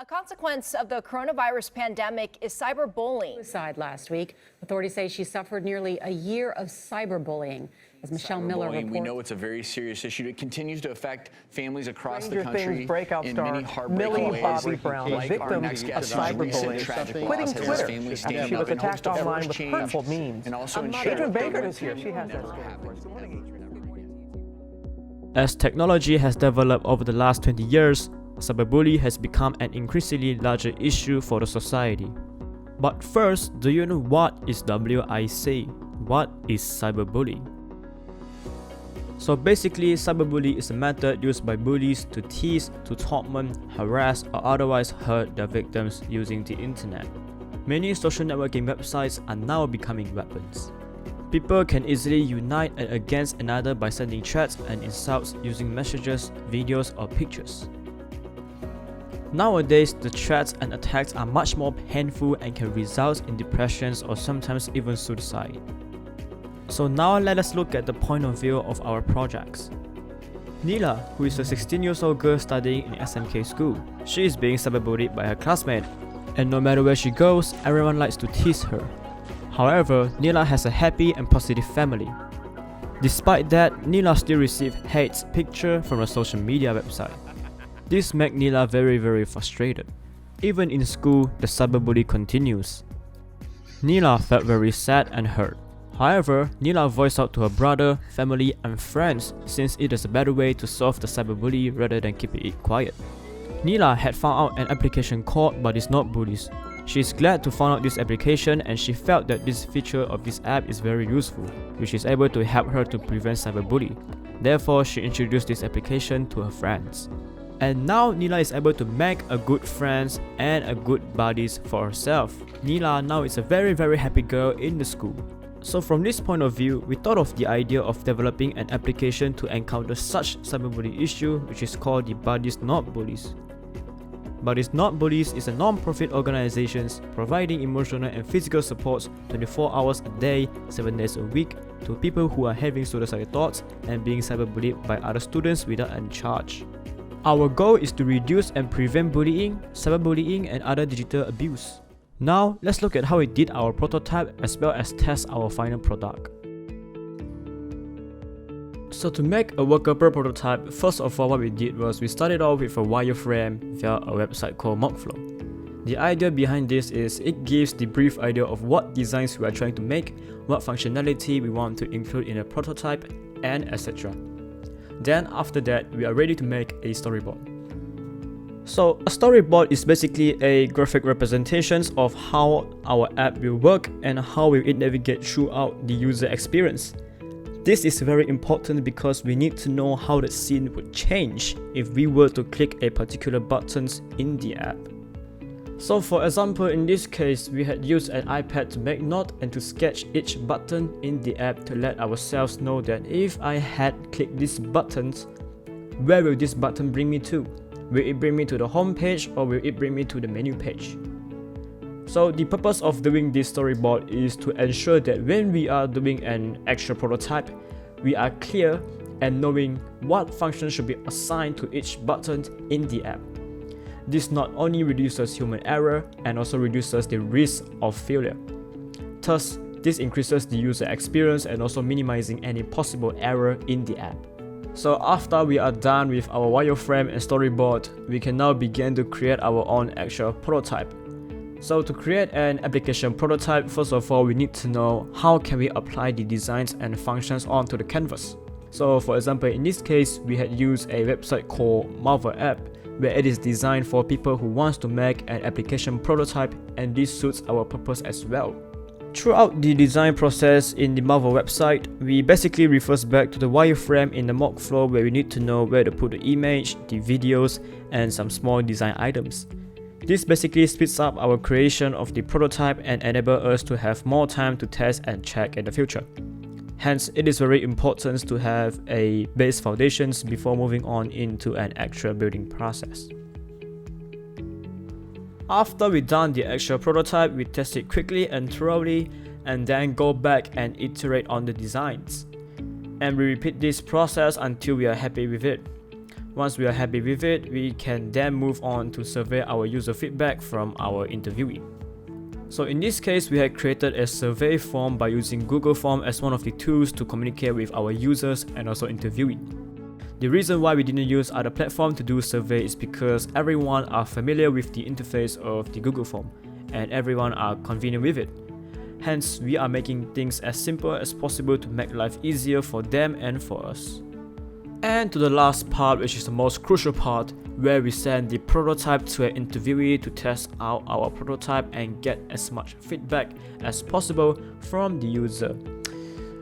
A consequence of the coronavirus pandemic is cyberbullying. Suicide last week. Authorities say she suffered nearly a year of cyberbullying. As Michelle Miller reports, we know it's a very serious issue. It continues to affect families across Stranger the country Things breakout in star many heartbreaking Millie ways. Bobby Brown, Like victim our next of guest, whose recent cyberbullying, tragic quitting loss has Twitter his family after standing she up was and attacked hopes to online ever with change hurtful memes. and also ensure Adrian that Baker this is here. She has that never story. happens. Good morning, Adrian. As technology has developed over the last 20 years, cyberbullying has become an increasingly larger issue for the society. But first, do you know what is WIC? What is cyberbullying? So basically, cyberbullying is a method used by bullies to tease, to torment, harass, or otherwise hurt their victims using the internet. Many social networking websites are now becoming weapons. People can easily unite against another by sending threats and insults using messages, videos, or pictures. Nowadays, the threats and attacks are much more painful and can result in depressions or sometimes even suicide. So now let us look at the point of view of our projects. Neela, who is a 16-year-old girl studying in SMK school, she is being cyberbullied by her classmate, and no matter where she goes, everyone likes to tease her. However, Neela has a happy and positive family. Despite that, Neela still receives hate pictures from a social media website. This makes Neela very frustrated. Even in school, the cyberbullying continues. Neela felt very sad and hurt. However, Neela voiced out to her brother, family, and friends since it is a better way to solve the cyberbullying rather than keeping it quiet. Neela had found out an application called But It's Not Bullies. She is glad to find out this application and she felt that this feature of this app is very useful, which is able to help her to prevent cyberbullying. Therefore, she introduced this application to her friends. And now Neela is able to make a good friends and a good buddies for herself. Neela now is a very happy girl in the school. So from this point of view, we thought of the idea of developing an application to encounter such cyberbullying issue, which is called the Bullies Not Bullies. Bullies Not Bullies is a non-profit organization providing emotional and physical support 24 hours a day, 7 days a week to people who are having suicidal thoughts and being cyberbullied by other students without any charge. Our goal is to reduce and prevent bullying, cyberbullying, and other digital abuse. Now, let's look at how we did our prototype as well as test our final product. So to make a workable prototype, first of all what we did was we started off with a wireframe via a website called Mockflow. The idea behind this is it gives the brief idea of what designs we are trying to make, what functionality we want to include in a prototype, and etc. Then after that, we are ready to make a storyboard. So a storyboard is basically a graphic representation of how our app will work and how will it navigate throughout the user experience. This is very important because we need to know how the scene would change if we were to click a particular button in the app. So for example, in this case, we had used an iPad to make note and to sketch each button in the app to let ourselves know that if I had clicked these buttons, where will this button bring me to? Will it bring me to the home page or will it bring me to the menu page? So the purpose of doing this storyboard is to ensure that when we are doing an actual prototype, we are clear and knowing what function should be assigned to each button in the app. This not only reduces human error and also reduces the risk of failure. Thus, this increases the user experience and also minimizing any possible error in the app. So after we are done with our wireframe and storyboard, we can now begin to create our own actual prototype. So to create an application prototype, first of all, we need to know how can we apply the designs and functions onto the canvas. So for example, in this case, we had used a website called Marvel App, where it is designed for people who wants to make an application prototype, and this suits our purpose as well. Throughout the design process in the Marvel website, we basically refers back to the wireframe in the Mockflow where we need to know where to put the image, the videos, and some small design items. This basically speeds up our creation of the prototype and enables us to have more time to test and check in the future. Hence, it is very important to have a base foundations before moving on into an actual building process. After we done the actual prototype, we test it quickly and thoroughly and then go back and iterate on the designs. And we repeat this process until we are happy with it. Once we are happy with it, we can then move on to survey our user feedback from our interviewee. So in this case, we had created a survey form by using Google Form as one of the tools to communicate with our users and also interviewee. The reason why we didn't use other platforms to do survey is because everyone are familiar with the interface of the Google Form and everyone are convenient with it. Hence, we are making things as simple as possible to make life easier for them and for us. And to the last part, which is the most crucial part, where we send the prototype to an interviewee to test out our prototype and get as much feedback as possible from the user,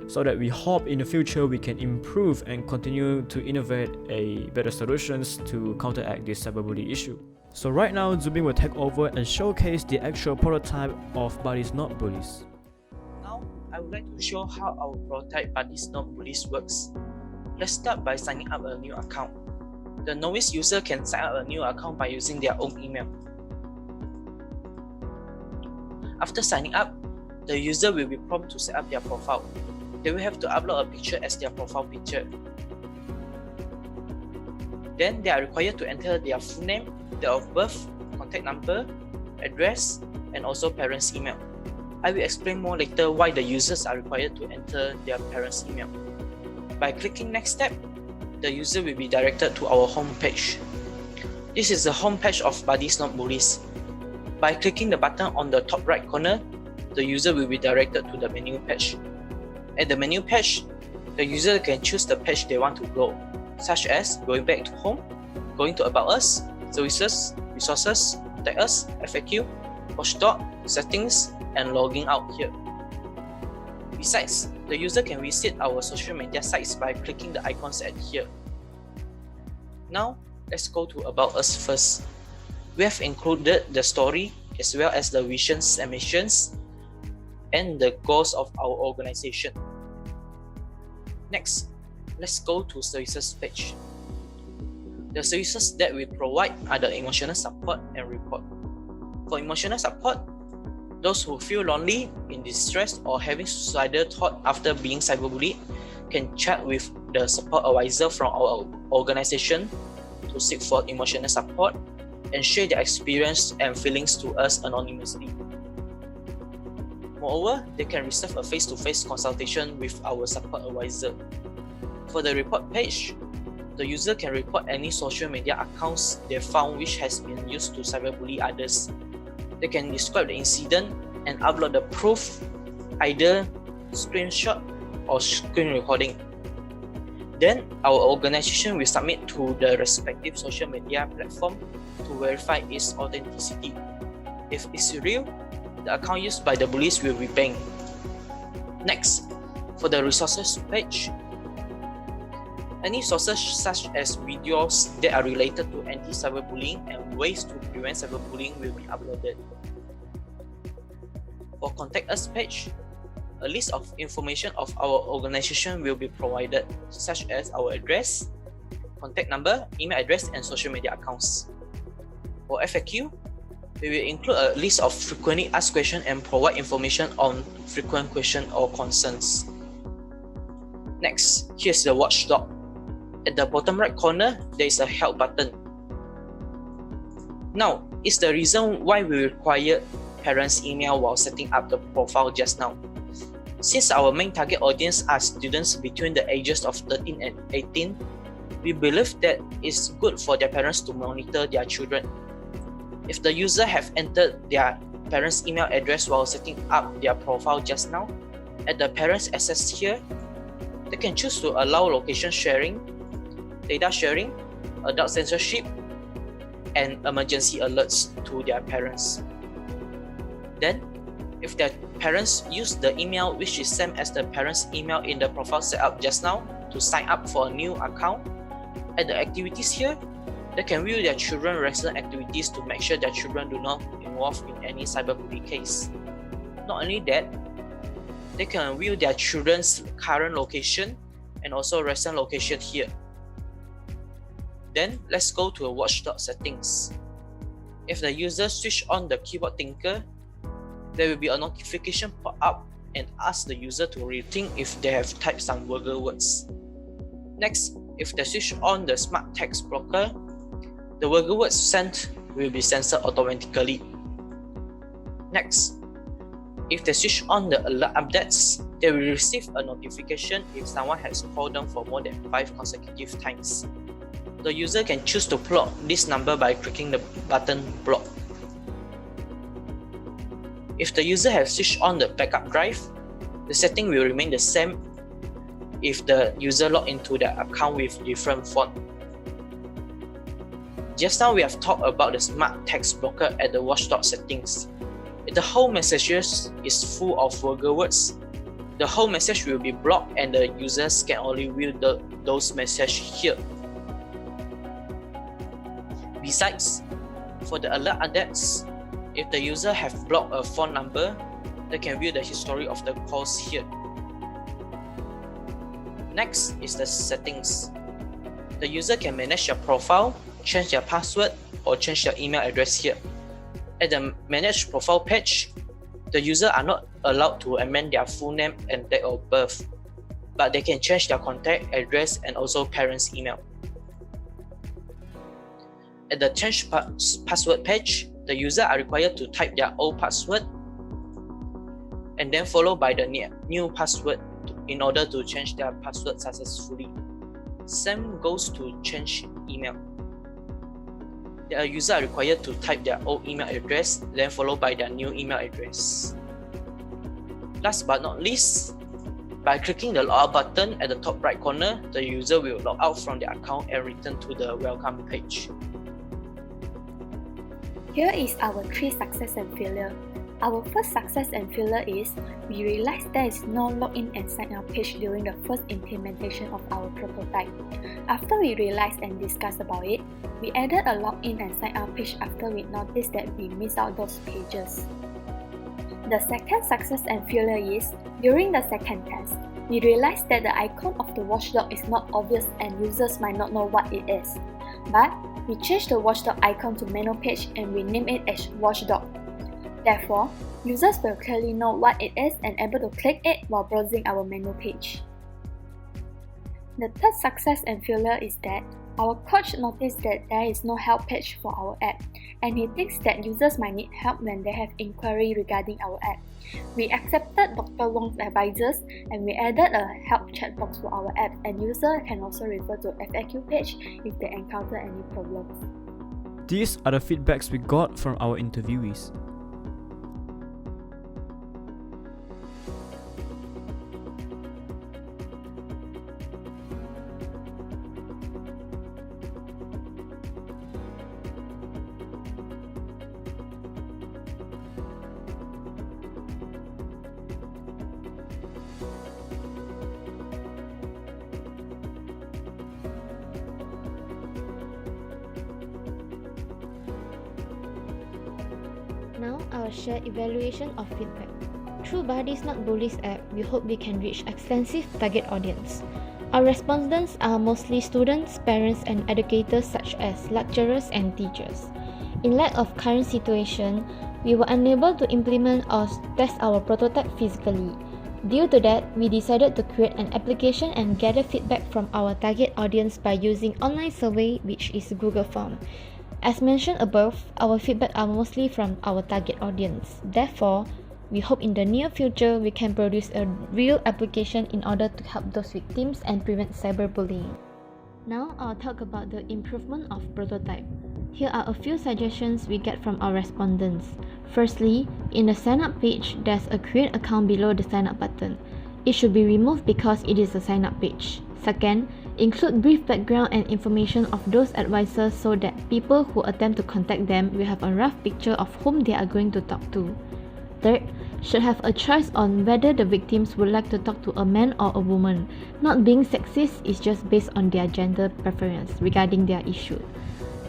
so that we hope in the future we can improve and continue to innovate a better solutions to counteract this cyberbullying issue. So right now, Zubin will take over and showcase the actual prototype of Bullies Not Bullies. Now, I would like to show how our prototype Bullies Not Bullies works. Let's start by signing up a new account. The novice user can sign up a new account by using their own email. After signing up, the user will be prompted to set up their profile. They will have to upload a picture as their profile picture. Then they are required to enter their full name, date of birth, contact number, address, and also parents' email. I will explain more later why the users are required to enter their parents' email. By clicking next step, the user will be directed to our home page. This is the home page of Bullies Not Bullies. By clicking the button on the top right corner, the user will be directed to the menu page. At the menu page, the user can choose the page they want to go, such as going back to home, going to About Us, Services, Resources, Contact Us, FAQ, Watchdog, Settings, and logging out here. Besides, the user can visit our social media sites by clicking the icons at here. Now, let's go to About Us first. We have included the story as well as the visions and missions and the goals of our organization. Next, let's go to Services page. The services that we provide are the emotional support and report. For emotional support, those who feel lonely, in distress, or having suicidal thought after being cyberbullied can chat with the support advisor from our organization to seek for emotional support and share their experience and feelings to us anonymously. Moreover, they can receive a face-to-face consultation with our support advisor. For the report page, the user can report any social media accounts they found which has been used to cyberbully others. They can describe the incident and upload the proof, either screenshot or screen recording. Then, our organization will submit to the respective social media platform to verify its authenticity. If it's real, the account used by the bullies will be banned. Next, for the resources page, any sources such as videos that are related to anti-cyberbullying and ways to prevent cyberbullying will be uploaded. For Contact Us page, a list of information of our organization will be provided, such as our address, contact number, email address, and social media accounts. For FAQ, we will include a list of frequently asked questions and provide information on frequent questions or concerns. Next, here's the watchdog. At the bottom right corner, there is a help button. Now, it's the reason why we require parents' email while setting up the profile just now. Since our main target audience are students between the ages of 13 and 18, we believe that it's good for their parents to monitor their children. If the user have entered their parents' email address while setting up their profile just now, at the parents access here, they can choose to allow location sharing, data sharing, adult censorship, and emergency alerts to their parents. Then, if their parents use the email which is same as the parents' email in the profile setup just now to sign up for a new account, at the activities here, they can view their children's recent activities to make sure their children do not involve in any cyberbullying case. Not only that, they can view their children's current location and also recent location here. Then let's go to the watchdog settings. If the user switch on the keyboard thinker, there will be a notification pop up and ask the user to rethink if they have typed some vulgar words. Next, If they switch on the smart text blocker, the vulgar words sent will be censored automatically. Next, if they switch on the alert updates, they will receive a notification if someone has called them for more than 5 consecutive times. The user can choose to block this number by clicking the button block. If the user has switched on the backup drive, the setting will remain the same if the user log into the account with different font. Just now we have talked about the smart text blocker at the watchdog settings. If the whole message is full of vulgar words, the whole message will be blocked and the users can only view those messages here. Besides, for the alert updates, if the user have blocked a phone number, they can view the history of the calls here. Next is the settings. The user can manage their profile, change their password, or change their email address here. At the Manage Profile page, the user are not allowed to amend their full name and date of birth, but they can change their contact address and also parents' email. At the Change Password page, the user are required to type their old password and then followed by the new password in order to change their password successfully. Same goes to change email. The user are required to type their old email address, then followed by their new email address. Last but not least, by clicking the logout button at the top right corner, the user will log out from the account and return to the welcome page. Here is our 3 success and failure. Our first success and failure is we realized there is no login and sign up page during the first implementation of our prototype. After we realized and discussed about it, we added a login and sign up page after we noticed that we missed out those pages. The second success and failure is during the second test, we realized that the icon of the watchdog is not obvious and users might not know what it is. But we changed the watchdog icon to menu page and we named it as watchdog. Therefore, users will clearly know what it is and able to click it while browsing our menu page. The third success and failure is that our coach noticed that there is no help page for our app, and he thinks that users might need help when they have inquiry regarding our app. We accepted Dr. Wong's advices and we added a help chat box for our app, and users can also refer to FAQ page if they encounter any problems. These are the feedbacks we got from our interviewees. Now I'll share evaluation of feedback. Through Buddies Not Bullies app, we hope we can reach extensive target audience. Our respondents are mostly students, parents and educators such as lecturers and teachers. In light of current situation, we were unable to implement or test our prototype physically. Due to that, we decided to create an application and gather feedback from our target audience by using online survey, which is Google Form. As mentioned above, our feedback are mostly from our target audience. Therefore, we hope in the near future we can produce a real application in order to help those victims and prevent cyberbullying. Now I'll talk about the improvement of prototype. Here are a few suggestions we get from our respondents. Firstly, in the sign up page, there's a create account below the sign up button. It should be removed because it is a sign up page. Second, include brief background and information of those advisors so that people who attempt to contact them will have a rough picture of whom they are going to talk to. Third, should have a choice on whether the victims would like to talk to a man or a woman. Not being sexist is just based on their gender preference regarding their issue.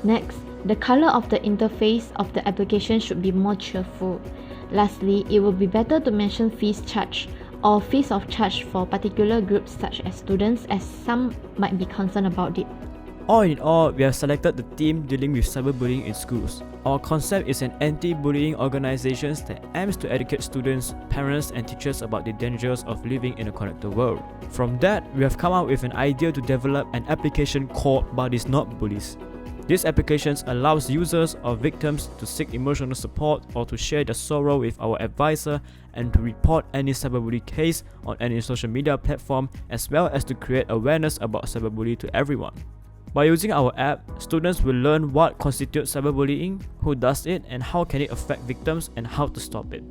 Next, the color of the interface of the application should be more cheerful. Lastly, it would be better to mention fees charged or fees of charge for particular groups such as students, as some might be concerned about it. All in all, we have selected the theme dealing with cyberbullying in schools. Our concept is an anti-bullying organisation that aims to educate students, parents and teachers about the dangers of living in a connected world. From that, we have come up with an idea to develop an application called Bullies Not Bullies. This application allows users or victims to seek emotional support or to share their sorrow with our advisor and to report any cyberbullying case on any social media platform, as well as to create awareness about cyberbullying to everyone. By using our app, students will learn what constitutes cyberbullying, who does it, and how can it affect victims and how to stop it.